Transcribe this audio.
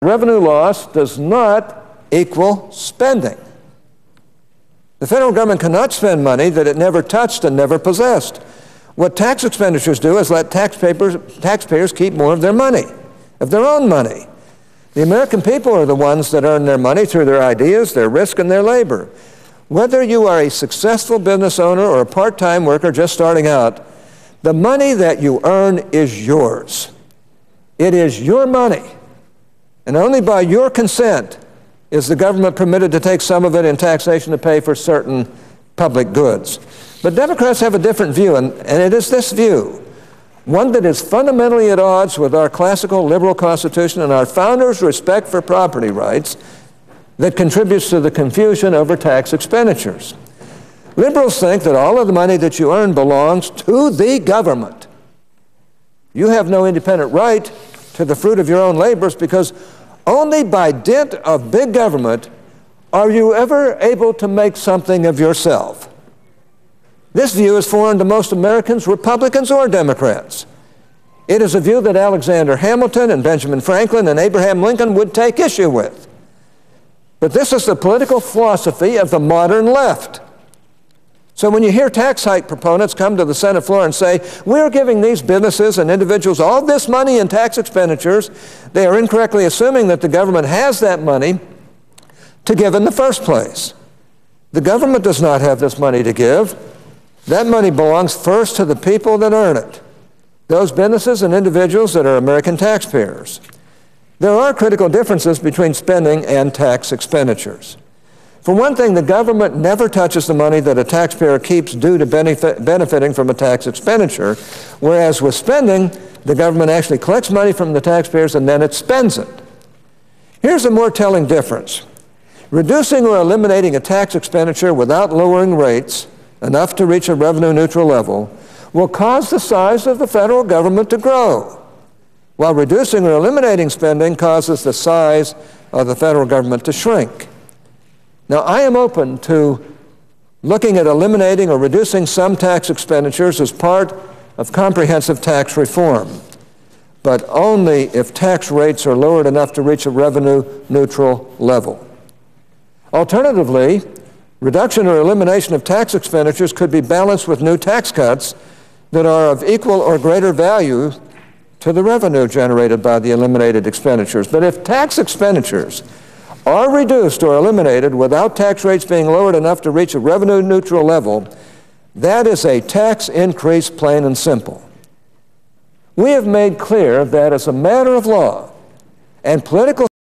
Revenue loss does not equal spending. The federal government cannot spend money that it never touched and never possessed. What tax expenditures do is let taxpayers keep more of their money, of their own money. The American people are the ones that earn their money through their ideas, their risk, and their labor. Whether you are a successful business owner or a part-time worker just starting out, the money that you earn is yours. It is your money. And only by your consent is the government permitted to take some of it in taxation to pay for certain public goods. But Democrats have a different view, and it is this view, one that is fundamentally at odds with our classical liberal Constitution and our founders' respect for property rights, that contributes to the confusion over tax expenditures. Liberals think that all of the money that you earn belongs to the government. You have no independent right to the fruit of your own labors, because only by dint of big government are you ever able to make something of yourself. This view is foreign to most Americans, Republicans or Democrats. It is a view that Alexander Hamilton and Benjamin Franklin and Abraham Lincoln would take issue with. But this is the political philosophy of the modern left. So when you hear tax hike proponents come to the Senate floor and say, we're giving these businesses and individuals all this money in tax expenditures, they are incorrectly assuming that the government has that money to give in the first place. The government does not have this money to give. That money belongs first to the people that earn it, those businesses and individuals that are American taxpayers. There are critical differences between spending and tax expenditures. For one thing, the government never touches the money that a taxpayer keeps due to benefiting from a tax expenditure, whereas with spending, the government actually collects money from the taxpayers and then it spends it. Here's a more telling difference. Reducing or eliminating a tax expenditure without lowering rates enough to reach a revenue-neutral level will cause the size of the federal government to grow, while reducing or eliminating spending causes the size of the federal government to shrink. Now, I am open to looking at eliminating or reducing some tax expenditures as part of comprehensive tax reform, but only if tax rates are lowered enough to reach a revenue-neutral level. Alternatively, reduction or elimination of tax expenditures could be balanced with new tax cuts that are of equal or greater value to the revenue generated by the eliminated expenditures. But if tax expenditures are reduced or eliminated without tax rates being lowered enough to reach a revenue-neutral level, that is a tax increase, plain and simple. We have made clear that as a matter of law and political